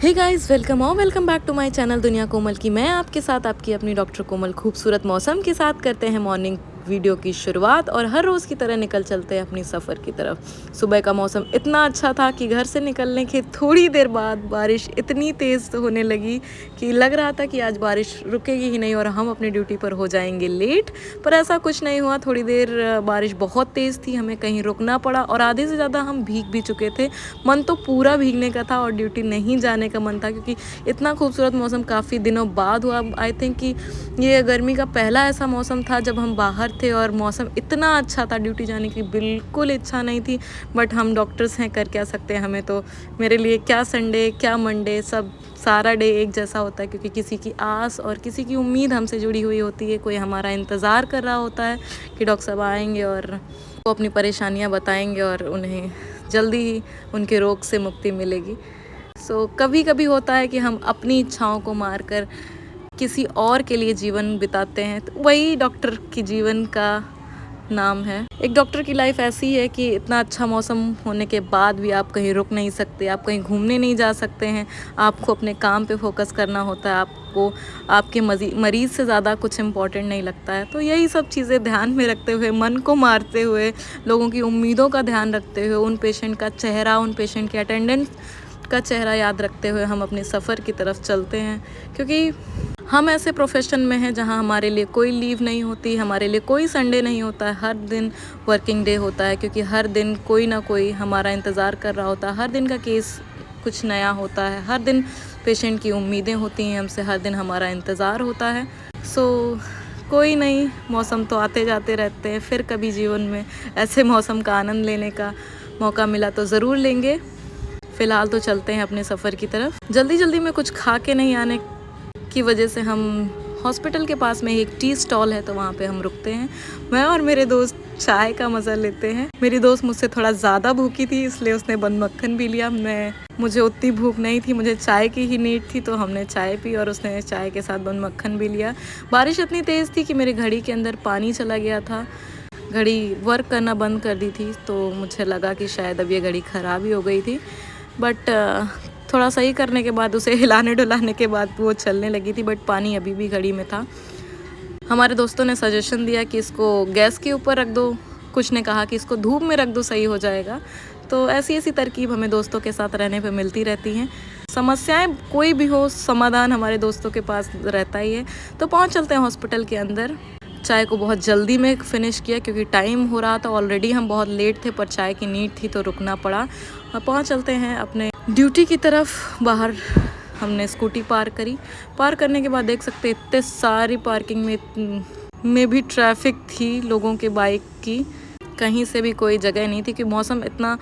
Hey guys, welcome back to my channel दुनिया कोमल की। मैं आपके साथ आपकी अपनी डॉक्टर कोमल खूबसूरत मौसम के साथ करते हैं मॉर्निंग वीडियो की शुरुआत और हर रोज़ की तरह निकल चलते हैं अपनी सफ़र की तरफ। सुबह का मौसम इतना अच्छा था कि घर से निकलने के थोड़ी देर बाद बारिश इतनी तेज़ होने लगी कि लग रहा था कि आज बारिश रुकेगी ही नहीं और हम अपनी ड्यूटी पर हो जाएंगे लेट। पर ऐसा कुछ नहीं हुआ। थोड़ी देर बारिश बहुत तेज़ थी, हमें कहीं रुकना पड़ा और आधे से ज़्यादा हम भीग भी चुके थे। मन तो पूरा भीगने का था और ड्यूटी नहीं जाने का मन था क्योंकि इतना खूबसूरत मौसम काफ़ी दिनों बाद हुआ। आई थिंक कि ये गर्मी का पहला ऐसा मौसम था जब हम बाहर थे और मौसम इतना अच्छा था। ड्यूटी जाने की बिल्कुल इच्छा नहीं थी, बट हम डॉक्टर्स हैं, कर क्या सकते हैं। हमें तो, मेरे लिए क्या संडे क्या मंडे, सब सारा डे एक जैसा होता है क्योंकि किसी की आस और किसी की उम्मीद हमसे जुड़ी हुई होती है। कोई हमारा इंतज़ार कर रहा होता है कि डॉक्टर साहब आएंगे और वो अपनी परेशानियां बताएंगे और उन्हें जल्दी ही उनके रोग से मुक्ति मिलेगी। कभी कभी होता है कि हम अपनी इच्छाओं को मारकर किसी और के लिए जीवन बिताते हैं, तो वही डॉक्टर की जीवन का नाम है। एक डॉक्टर की लाइफ ऐसी है कि इतना अच्छा मौसम होने के बाद भी आप कहीं रुक नहीं सकते, आप कहीं घूमने नहीं जा सकते हैं। आपको अपने काम पे फोकस करना होता है, आपको आपके मरीज़ से ज़्यादा कुछ इम्पोर्टेंट नहीं लगता है। तो यही सब चीज़ें ध्यान में रखते हुए, मन को मारते हुए, लोगों की उम्मीदों का ध्यान रखते हुए, उन पेशेंट का चेहरा, उन पेशेंट के अटेंडेंट का चेहरा याद रखते हुए हम अपने सफ़र की तरफ चलते हैं। क्योंकि हम ऐसे प्रोफेशन में हैं जहां हमारे लिए कोई लीव नहीं होती, हमारे लिए कोई संडे नहीं होता है। हर दिन वर्किंग डे होता है क्योंकि हर दिन कोई ना कोई हमारा इंतज़ार कर रहा होता है। हर दिन का केस कुछ नया होता है, हर दिन पेशेंट की उम्मीदें होती हैं हमसे, हर दिन हमारा इंतज़ार होता है। कोई नहीं, मौसम तो आते जाते रहते हैं। फिर कभी जीवन में ऐसे मौसम का आनंद लेने का मौका मिला तो ज़रूर लेंगे। फ़िलहाल तो चलते हैं अपने सफ़र की तरफ। जल्दी में कुछ खा के नहीं आने की वजह से हम हॉस्पिटल के पास में एक टी स्टॉल है तो वहाँ पे हम रुकते हैं। मैं और मेरे दोस्त चाय का मज़ा लेते हैं। मेरी दोस्त मुझसे थोड़ा ज़्यादा भूखी थी इसलिए उसने बन मक्खन भी लिया। मुझे उतनी भूख नहीं थी, मुझे चाय की ही नीड थी, तो हमने चाय पी और उसने चाय के साथ बन मक्खन भी लिया। बारिश इतनी तेज़ थी कि मेरी घड़ी के अंदर पानी चला गया था। घड़ी वर्क करना बंद कर दी थी तो मुझे लगा कि शायद अब ये घड़ी ख़राब ही हो गई थी, बट थोड़ा सही करने के बाद, उसे हिलाने डुलाने के बाद वो चलने लगी थी, बट पानी अभी भी घड़ी में था। हमारे दोस्तों ने सजेशन दिया कि इसको गैस के ऊपर रख दो, कुछ ने कहा कि इसको धूप में रख दो, सही हो जाएगा। तो ऐसी तरकीब हमें दोस्तों के साथ रहने पे मिलती रहती हैं। समस्याएं कोई भी हो, समाधान हमारे दोस्तों के पास रहता ही है। तो पहुंच चलते हैं हॉस्पिटल के अंदर। चाय को बहुत जल्दी में फिनिश किया क्योंकि टाइम हो रहा था, ऑलरेडी हम बहुत लेट थे, पर चाय की नीड थी तो रुकना पड़ा। और पहुंच चलते हैं अपने ड्यूटी की तरफ। बाहर हमने स्कूटी पार्क करी। पार्क करने के बाद देख सकते इतने सारी पार्किंग में भी ट्रैफिक थी, लोगों के बाइक की। कहीं से भी कोई जगह नहीं थी कि मौसम इतना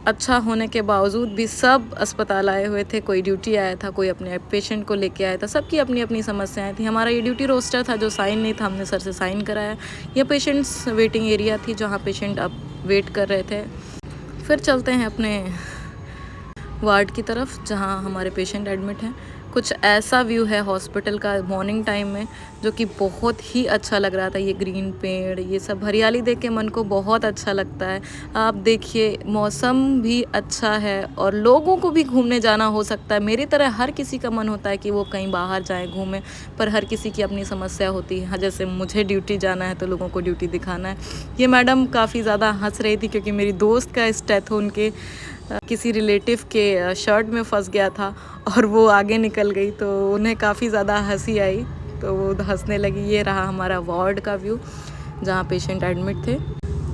अच्छा होने के बावजूद भी सब अस्पताल आए हुए थे। कोई ड्यूटी आया था, कोई अपने पेशेंट को लेके आया था, सबकी अपनी अपनी समस्याएं थी। हमारा ये ड्यूटी रोस्टर था जो साइन नहीं था, हमने सर से साइन कराया। यह पेशेंट्स वेटिंग एरिया थी जहाँ पेशेंट अब वेट कर रहे थे। फिर चलते हैं अपने वार्ड की तरफ जहाँ हमारे पेशेंट एडमिट हैं। कुछ ऐसा व्यू है हॉस्पिटल का मॉर्निंग टाइम में जो कि बहुत ही अच्छा लग रहा था। ये ग्रीन पेड़, ये सब हरियाली देख के मन को बहुत अच्छा लगता है। आप देखिए, मौसम भी अच्छा है और लोगों को भी घूमने जाना हो सकता है। मेरी तरह हर किसी का मन होता है कि वो कहीं बाहर जाए घूमें, पर हर किसी की अपनी समस्या होती है। जैसे मुझे ड्यूटी जाना है तो लोगों को ड्यूटी दिखाना है। ये मैडम काफ़ी ज़्यादा हंस रही थी क्योंकि मेरी दोस्त का स्टेथ उनके किसी रिलेटिव के शर्ट में फंस गया था और वो आगे निकल गई, तो उन्हें काफ़ी ज़्यादा हंसी आई तो वो हंसने लगी। ये रहा हमारा वार्ड का व्यू जहाँ पेशेंट एडमिट थे।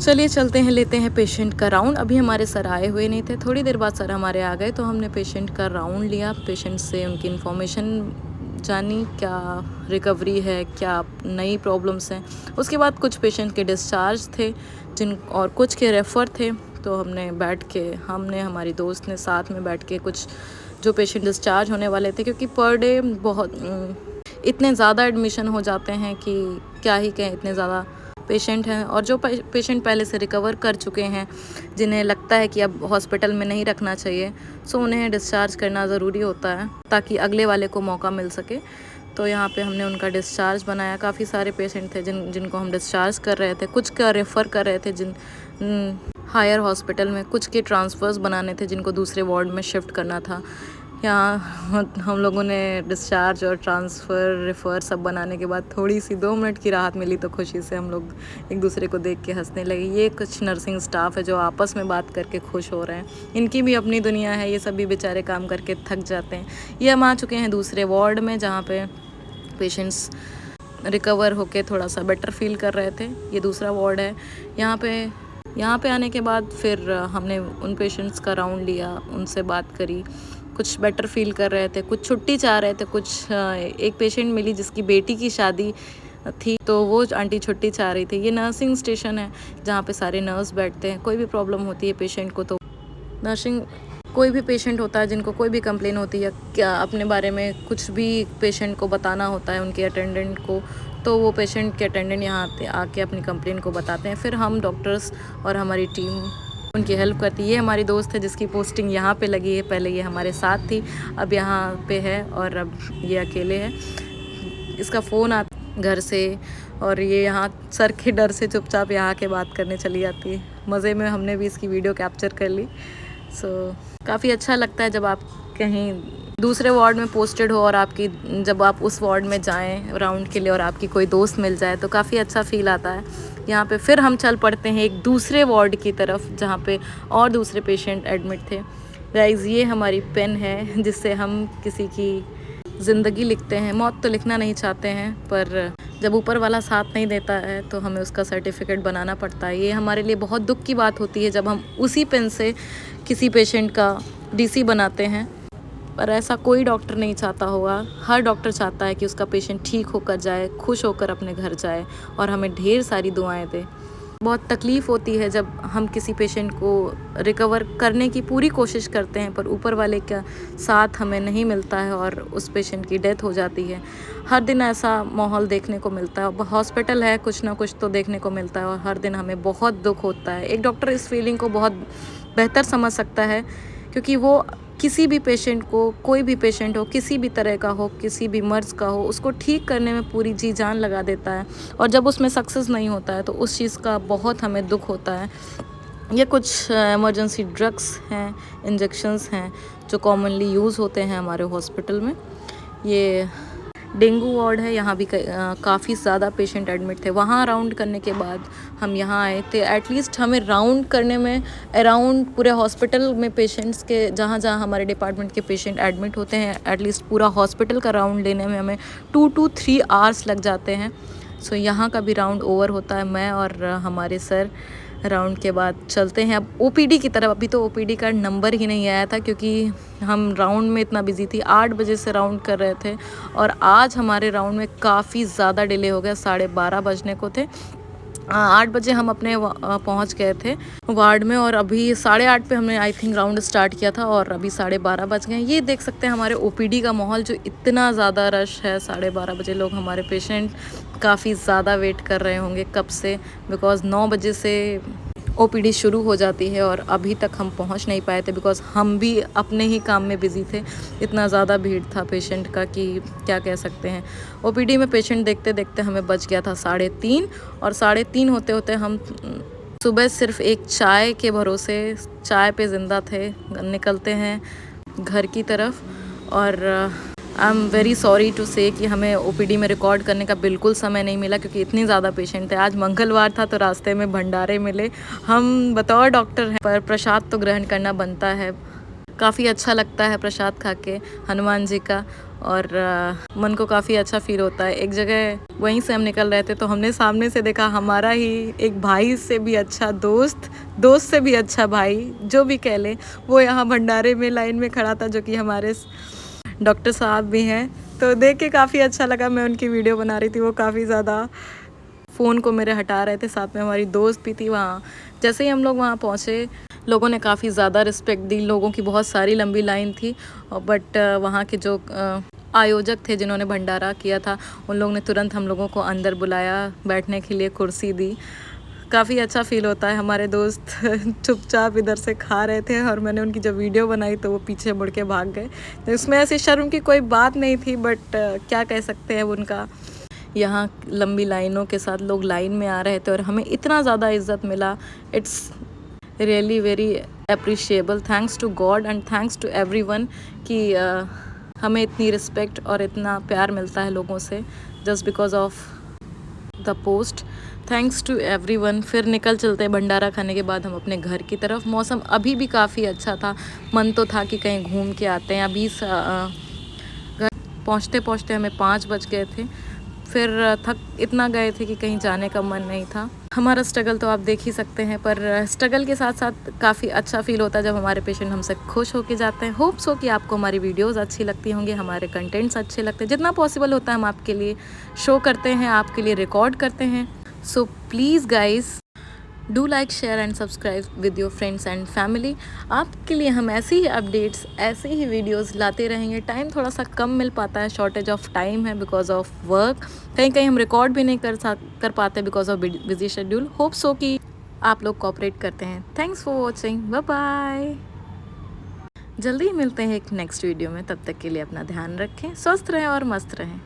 चलिए चलते हैं, लेते हैं पेशेंट का राउंड। अभी हमारे सर आए हुए नहीं थे, थोड़ी देर बाद सर हमारे आ गए तो हमने पेशेंट का राउंड लिया। पेशेंट से उनकी इन्फॉर्मेशन जानी, क्या रिकवरी है, क्या नई प्रॉब्लम्स हैं। उसके बाद कुछ पेशेंट के डिस्चार्ज थे और कुछ के रेफ़र थे। तो हमने हमारी दोस्त ने साथ में बैठ के कुछ जो पेशेंट डिस्चार्ज होने वाले थे, क्योंकि पर डे बहुत इतने ज़्यादा एडमिशन हो जाते हैं कि क्या ही कहें, इतने ज़्यादा पेशेंट हैं। और जो पेशेंट पहले से रिकवर कर चुके हैं, जिन्हें लगता है कि अब हॉस्पिटल में नहीं रखना चाहिए, उन्हें डिस्चार्ज करना ज़रूरी होता है ताकि अगले वाले को मौका मिल सके। तो यहाँ पे हमने उनका डिस्चार्ज बनाया। काफ़ी सारे पेशेंट थे जिनको हम डिस्चार्ज कर रहे थे, कुछ का रेफ़र कर रहे थे हायर हॉस्पिटल में, कुछ के ट्रांसफ़र्स बनाने थे जिनको दूसरे वार्ड में शिफ्ट करना था। यहाँ हम लोगों ने डिस्चार्ज और ट्रांसफ़र रेफ़र सब बनाने के बाद थोड़ी सी 2 मिनट की राहत मिली, तो खुशी से हम लोग एक दूसरे को देख के हंसने लगे। ये कुछ नर्सिंग स्टाफ है जो आपस में बात करके खुश हो रहे हैं। इनकी भी अपनी दुनिया है, ये सभी बेचारे काम करके थक जाते हैं। ये हम आ चुके हैं दूसरे वार्ड में, जहाँ पे पेशेंट्स रिकवर होके थोड़ा सा बेटर फील कर रहे थे। ये दूसरा वार्ड है। यहाँ पे आने के बाद फिर हमने उन पेशेंट्स का राउंड लिया, उनसे बात करी। कुछ बेटर फील कर रहे थे, कुछ छुट्टी चाह रहे थे, कुछ एक पेशेंट मिली जिसकी बेटी की शादी थी, तो वो आंटी छुट्टी चाह रही थी। ये नर्सिंग स्टेशन है जहाँ पे सारे नर्स बैठते हैं। कोई भी प्रॉब्लम होती है पेशेंट को, तो नर्सिंग कोई भी पेशेंट होता है जिनको कोई भी कंप्लेन होती है या क्या अपने बारे में कुछ भी पेशेंट को बताना होता है उनके अटेंडेंट को, तो वो पेशेंट के अटेंडेंट यहाँ आके अपनी कंप्लेन को बताते हैं। फिर हम डॉक्टर्स और हमारी टीम उनकी हेल्प करती है। ये हमारी दोस्त है जिसकी पोस्टिंग यहाँ पे लगी है। पहले ये हमारे साथ थी, अब यहाँ पे है और अब ये अकेले है। इसका फ़ोन आता घर से और ये यहाँ सर के डर से चुपचाप यहाँ के बात करने चली जाती है। मज़े में हमने भी इसकी वीडियो कैप्चर कर ली। काफ़ी अच्छा लगता है जब आप कहीं दूसरे वार्ड में पोस्टेड हो और जब आप उस वार्ड में जाएं राउंड के लिए और आपकी कोई दोस्त मिल जाए, तो काफ़ी अच्छा फ़ील आता है। यहाँ पे फिर हम चल पड़ते हैं एक दूसरे वार्ड की तरफ जहाँ पे और दूसरे पेशेंट एडमिट थे। गाइज़, ये हमारी पेन है जिससे हम किसी की ज़िंदगी लिखते हैं। मौत तो लिखना नहीं चाहते हैं, पर जब ऊपर वाला साथ नहीं देता है तो हमें उसका सर्टिफिकेट बनाना पड़ता है। ये हमारे लिए बहुत दुख की बात होती है जब हम उसी पेन से किसी पेशेंट का डीसी बनाते हैं, पर ऐसा कोई डॉक्टर नहीं चाहता होगा। हर डॉक्टर चाहता है कि उसका पेशेंट ठीक होकर जाए, खुश होकर अपने घर जाए और हमें ढेर सारी दुआएं दे। बहुत तकलीफ़ होती है जब हम किसी पेशेंट को रिकवर करने की पूरी कोशिश करते हैं, पर ऊपर वाले का साथ हमें नहीं मिलता है और उस पेशेंट की डेथ हो जाती है। हर दिन ऐसा माहौल देखने को मिलता है। हॉस्पिटल है, कुछ ना कुछ तो देखने को मिलता है और हर दिन हमें बहुत दुख होता है। एक डॉक्टर इस फीलिंग को बहुत बेहतर समझ सकता है, क्योंकि वो किसी भी पेशेंट को, कोई भी पेशेंट हो, किसी भी तरह का हो, किसी भी मर्ज़ का हो, उसको ठीक करने में पूरी जी जान लगा देता है। और जब उसमें सक्सेस नहीं होता है तो उस चीज़ का बहुत हमें दुख होता है। ये कुछ इमरजेंसी ड्रग्स हैं, इंजेक्शंस हैं जो कॉमनली यूज़ होते हैं हमारे हॉस्पिटल में। ये डेंगू वार्ड है, यहाँ भी काफ़ी ज़्यादा पेशेंट एडमिट थे। वहाँ राउंड करने के बाद हम यहाँ आए थे। एटलीस्ट हमें राउंड करने में अराउंड पूरे हॉस्पिटल में पेशेंट्स के जहाँ जहाँ हमारे डिपार्टमेंट के पेशेंट एडमिट होते हैं, एटलीस्ट पूरा हॉस्पिटल का राउंड लेने में हमें 2 to 3 आवर्स लग जाते हैं। यहाँ का भी राउंड ओवर होता है। मैं और हमारे सर राउंड के बाद चलते हैं अब ओपीडी की तरफ। अभी तो ओपीडी का नंबर ही नहीं आया था क्योंकि हम राउंड में इतना बिजी थी। 8 बजे से राउंड कर रहे थे और आज हमारे राउंड में काफ़ी ज़्यादा डिले हो गया। 12:30 बजने को थे। 8 बजे हम अपने पहुंच गए थे वार्ड में और अभी 8:30 पे हमने आई थिंक राउंड स्टार्ट किया था और अभी 12:30 बज गए। ये देख सकते हैं हमारे ओपीडी का माहौल, जो इतना ज़्यादा रश है। 12:30 बजे लोग, हमारे पेशेंट काफ़ी ज़्यादा वेट कर रहे होंगे कब से, बिकॉज़ 9 बजे से ओपीडी शुरू हो जाती है और अभी तक हम पहुंच नहीं पाए थे बिकॉज़ हम भी अपने ही काम में बिज़ी थे। इतना ज़्यादा भीड़ था पेशेंट का कि क्या कह सकते हैं। ओपीडी में पेशेंट देखते देखते हमें बज गया था 3:30 और 3:30 होते होते हम सुबह सिर्फ एक चाय के भरोसे, चाय पे ज़िंदा थे, निकलते हैं घर की तरफ। और I am very sorry to say कि हमें ओपीडी में रिकॉर्ड करने का बिल्कुल समय नहीं मिला क्योंकि इतनी ज़्यादा पेशेंट थे। आज मंगलवार था तो रास्ते में भंडारे मिले। हम बतौर डॉक्टर हैं पर प्रसाद तो ग्रहण करना बनता है। काफ़ी अच्छा लगता है प्रसाद खा के हनुमान जी का, और मन को काफ़ी अच्छा फील होता है। एक जगह वहीं से हम निकल रहे थे तो हमने सामने से देखा हमारा ही एक भाई से भी अच्छा दोस्त, दोस्त से भी अच्छा भाई, जो भी कह लें, वो यहाँ भंडारे में लाइन में खड़ा था, जो कि हमारे डॉक्टर साहब भी हैं। तो देख के काफ़ी अच्छा लगा। मैं उनकी वीडियो बना रही थी, वो काफ़ी ज़्यादा फ़ोन को मेरे हटा रहे थे। साथ में हमारी दोस्त भी थी वहाँ। जैसे ही हम लोग वहाँ पहुँचे, लोगों ने काफ़ी ज़्यादा रिस्पेक्ट दी। लोगों की बहुत सारी लंबी लाइन थी, बट वहाँ के जो आयोजक थे जिन्होंने भंडारा किया था, उन लोगों ने तुरंत हम लोगों को अंदर बुलाया, बैठने के लिए कुर्सी दी। काफ़ी अच्छा फ़ील होता है। हमारे दोस्त चुपचाप इधर से खा रहे थे और मैंने उनकी जब वीडियो बनाई तो वो पीछे मुड़ के भाग गए। तो इसमें ऐसी शर्म की कोई बात नहीं थी, बट क्या कह सकते हैं उनका। यहाँ लंबी लाइनों के साथ लोग लाइन में आ रहे थे और हमें इतना ज़्यादा इज़्ज़त मिला। It's really very appreciable, thanks to God and thanks to everyone कि हमें इतनी रिस्पेक्ट और इतना प्यार मिलता है लोगों से just because of the post. Thanks to everyone. फिर निकल चलते हैं भंडारा खाने के बाद हम अपने घर की तरफ। मौसम अभी भी काफ़ी अच्छा था, मन तो था कि कहीं घूम के आते हैं। अभी घर पहुँचते पहुँचते हमें 5 बज गए थे। फिर थक इतना गए थे कि कहीं जाने का मन नहीं था। हमारा स्ट्रगल तो आप देख ही सकते हैं, पर स्ट्रगल के साथ साथ काफ़ी अच्छा फील होता है जब हमारे पेशेंट हमसे खुश होके जाते हैं। होप्स हो कि आपको हमारी वीडियोस अच्छी लगती होंगी, हमारे कंटेंट्स अच्छे लगते हैं। जितना पॉसिबल होता है हम आपके लिए शो करते हैं, आपके लिए रिकॉर्ड करते हैं। So please guys do like, share and subscribe with your friends and family. आपके लिए हम ऐसे ही अपडेट्स, ऐसे ही वीडियोस लाते रहेंगे। टाइम थोड़ा सा कम मिल पाता है, शॉर्टेज ऑफ टाइम है बिकॉज ऑफ वर्क। कहीं कहीं हम रिकॉर्ड भी नहीं कर पाते because of busy schedule. Hopes हो कि आप लोग कोऑपरेट करते हैं। Thanks for watching, bye bye. जल्दी ही मिलते हैं एक नेक्स्ट वीडियो में। तब तक के लिए अपना ध्यान रखें, स्वस्थ रहें और मस्त रहें।